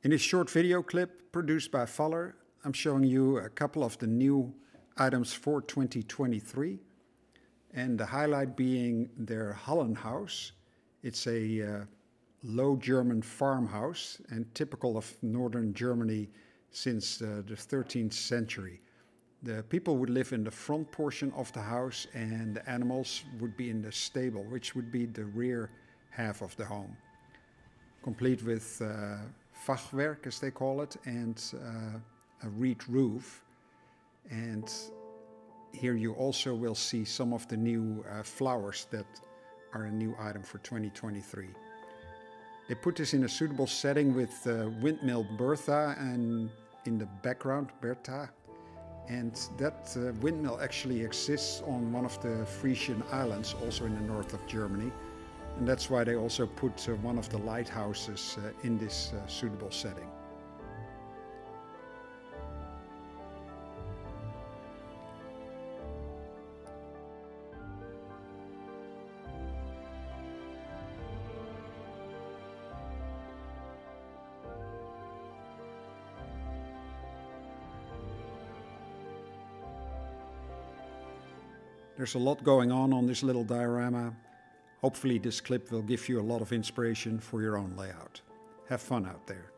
In this short video clip produced by Faller, I'm showing you a couple of the new items for 2023, and the highlight being their Hallenhaus. It's a low German farmhouse and typical of northern Germany since the 13th century. The people would live in the front portion of the house and the animals would be in the stable, which would be the rear half of the home. Complete with Fachwerk, as they call it, and a reed roof. And here you also will see some of the new flowers that are a new item for 2023. They put this in a suitable setting with windmill Bertha and in the background, Bertha. And that windmill actually exists on one of the Frisian islands, also in the north of Germany. And that's why they also put one of the lighthouses in this suitable setting. There's a lot going on this little diorama. Hopefully this clip will give you a lot of inspiration for your own layout. Have fun out there.